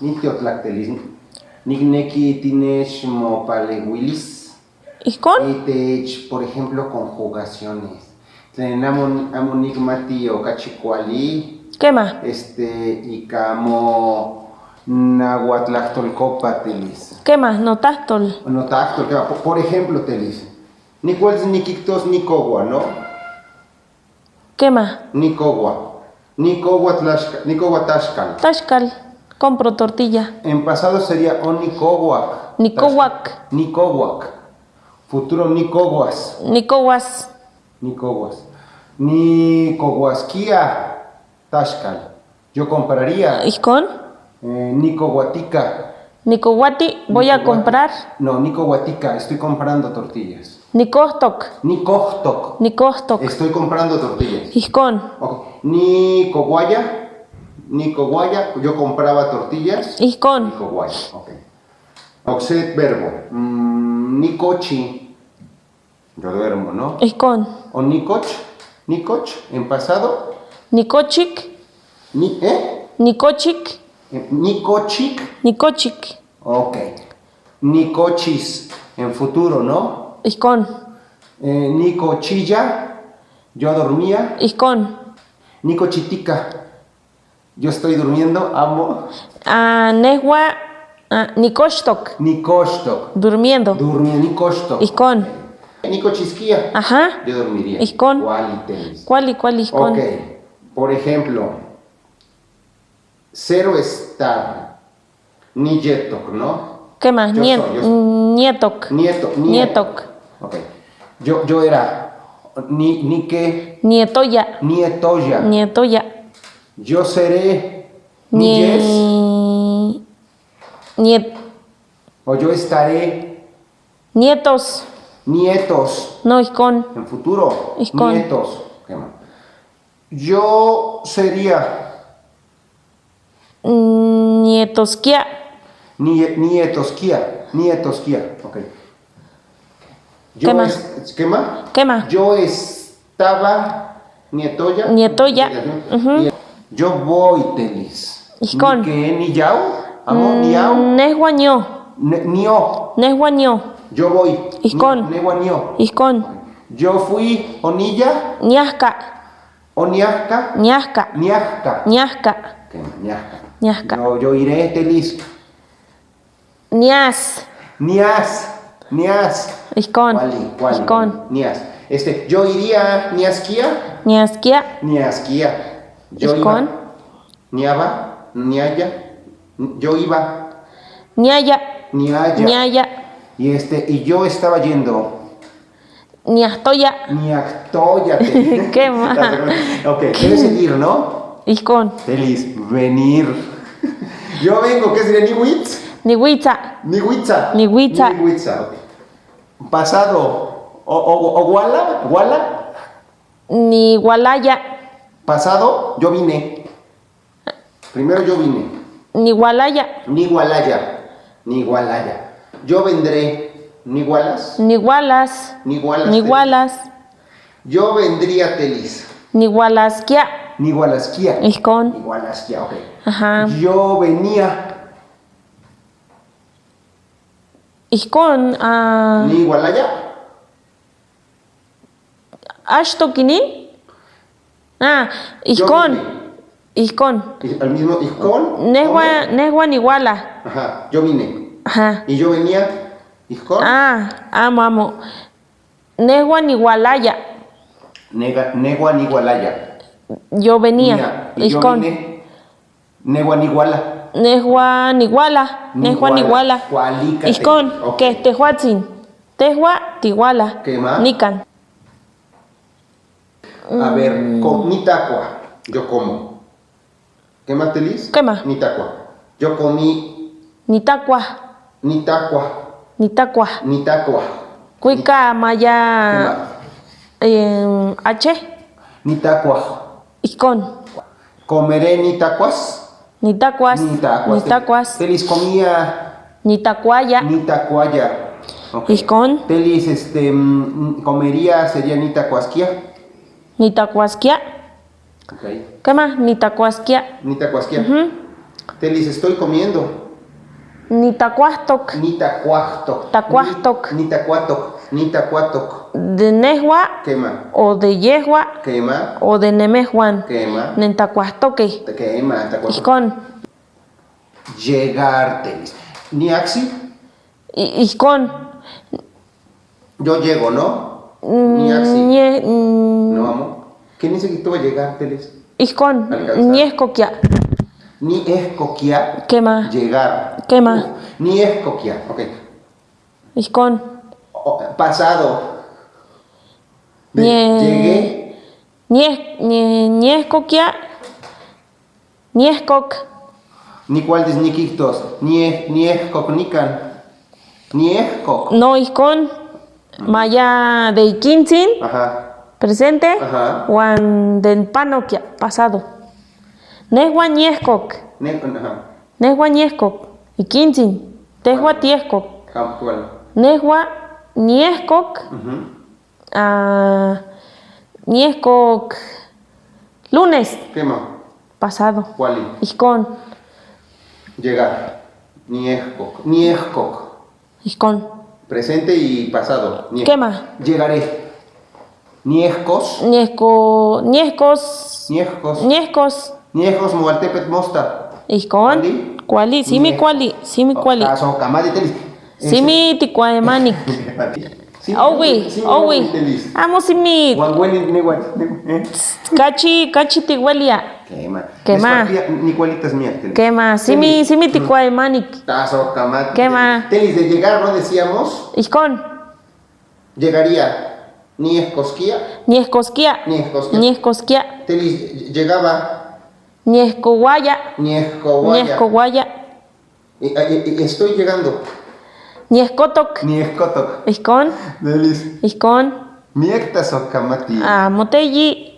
Nitiotlactelis, nigneki tinesh mopalehuilis. ¿Ijkon? Itech, por ejemplo, conjugaciones. Tlen amonigmati o cachicuali. Quema. Icamo nahuatlachtolcopatelis. Quema, notastol. Notactol, por ejemplo, telis. Nicuels niquictos nicogua, ¿no? Quema. Nicogua. Nicogua tashcal. Tashkal. Compro tortilla. En pasado sería onicoguac. Nicohuac. Nicoguac. Futuro nicoguas. Nicohuas. Nicoguas. Nicoguasquia. Tashcal. Yo compraría. ¿Ijkon? Nicoguatica. Nicohuati, voy a comprar. No, Nicoguatica. Estoy comprando tortillas. Nicostok. Nicostok. Nicostok. Estoy comprando tortillas. ¿Ijkon? Okay. Nicoguaya. Nicoguaya, yo compraba tortillas. ¿Ijkon? Nicoguaya, ok. Oxet verbo. Nicochi. Yo duermo, ¿no? ¿Ijkon? O nicoch. Nicoch, en pasado. Nicochik. Nicochic. Nicochik. Nicochik. Ok. Nicochis, en futuro, ¿no? ¿Ijkon? Nicochilla. Yo dormía. ¿Ijkon? Nicochitica. Yo estoy durmiendo, amo. Nehua. Nikostok. Nikostok. Durmiendo. Nikostok. ¿Ijkon? Nicochisquía. Ajá. Yo dormiría. ¿Ijkon? ¿Cuál ijkon? Ok. Por ejemplo, cero estar. Niyetok, ¿no? ¿Qué más? Nietok. Nietok. Ok. Yo era. Ni qué. Nietoya. Nietoya. Nietoya. Yo seré. Niyes. O yo estaré. Nietos. Nietos. No, ijkon. En futuro. Ijkon. Nietos. Yo sería. Nietosquia. Nietosquia. Ok. ¿Qué más? ¿Qué más? ¿Qué más? Yo estaba. Nietoya. Yo voy, Telis. Ijkon. ¿Qué? ¿Ni yao? ¿Amo? ¿Ni yao? Nesguaño. Nio. Nesguaño. Yo voy. Ijkon. Neguaño. Ijkon. Yo fui. Onilla. Ñasca. Oniasca. Ñasca. Niasca. Ñasca. ¿Qué? Niasca. Ñasca. Yo iré, Telis. Ñas. Nias. Ijkon. ¿Cuál? Ijkon. Nias. Yo iría. Niasquia. Ñasquia. Yo Ijkon. iba. Niaba. Niaya. Yo iba. Ñaya. Niaya. Y yo estaba yendo. Ñastoya. Niactoya. ¿Qué más? Ok, debes seguir, ¿no? Ijkon. Feliz, venir. Yo vengo, ¿qué sería? ¿Niwitz? Nihuitza. Nihuitza. Ok. Pasado. ¿Guala? Nihualaya. Pasado, yo vine. Primero yo vine. Nihualaya. Nigualaya. Yo vendré. ¿Nigualas? Nigualas. Yo vendría, Telis. Nigualasquia. Nigualasquia. Ijkon. Nigualasquia, ok. Ajá. Yo venía. Ijkon. Nigualaya. Ashtokinin. Ijkon. Ijkon. ¿El mismo Ijkon? Nehua Niguala. Ajá, yo vine. Ajá. ¿Y yo venía? ¿Ijkon? Amo. Nehua Nigualaya. Negua Nigualaya. Yo venía. Y yo Ijkon. vine. Negua Niguala. Nehua Niguala. Cualícate. Ijkon. Okay. Que Tehuatzin. Tehua Tiguala. ¿Qué más? Nican. A ver, nitacua. Yo como. ¿Qué más, Telis? ¿Qué más? Nitacua. Yo comí. Nitacua. Cuica Maya. H. Nitacua. Ijkon. Comeré nitacuas. Nitacuas. Telis comía. Nitacuaya. Okay. Ijkon. Telis, comería sería nitacuasquia. Nitacuasquia. Ok. ¿Qué más? Nitacuasquia. Nitacuasquia. Telis, estoy comiendo. Nitacuastoc. Nitacuastoc. Tacuastoc. Nitacuatoc. Nitacuatoc. De Nehua Quema. o de Yehua Quema. o de Nemejuan. Quema. Nentacuastoque. Quema. Tacuatoc. Ijkon. Llegar, Telis. Niaxi. Ijkon. Yo llego, ¿no? Niaxi. Ñe. No, amor. ¿Qué necesito llegar, Telis? Ijkon. Alcanzar. Ñescoquia. Ni es coquia. ¿Qué más? Llegar. ¿Qué más? Ni es coquia. Ok. Ijkon. Pasado. Ñe. Llegué. Ñescoquia. Ñescoc. Ni cual des ni quictos. Ni es cocnican. Ni es coc. No Ijkon. Maya de Iquintzin. Ajá. Presente. Ajá. Juan de Panoquia. Pasado. Nehua Ñescoc. Ajá. Nehua Ñescoc. Iquintzin. Tehua Tiescoc. ¿Cuál? Nehua Ñescoc. Ñescoc. Lunes. ¿Qué más? Pasado. ¿Cuál? Ijkon. Llegar. Ni es coc. Ni es coc. Ijkon. Presente y pasado. ¿Qué más? Llegaré. Niescos. Ñescos. Niescos. Ñescos. Niescos mualtepet mosta. Ijkon. ¿Cuali? Cuali. Simi cuali. Simi cuali. Caso camadi telis. Simi ticuaemanic. Owi. Amo simi. Guangüen ni guan. Cachi tiguelia. Quema. Quema. Ni cualitas mías. ¿Qué más? Simi ticuaemanic. Caso camadi. ¿Qué más? Telis de llegar, ¿no decíamos? Ijkon. Llegaría. Ni escosquía. Ñescosquia. Niescosquia. Ñescosquia. Telis llegaba. Ñescoguaya. Niescoguaya. Ñescoguaya. Estoy llegando. Ñescotoc. Niescotoc. Ijkon. Delis. Ijkon. Miectas o camati. Motelli.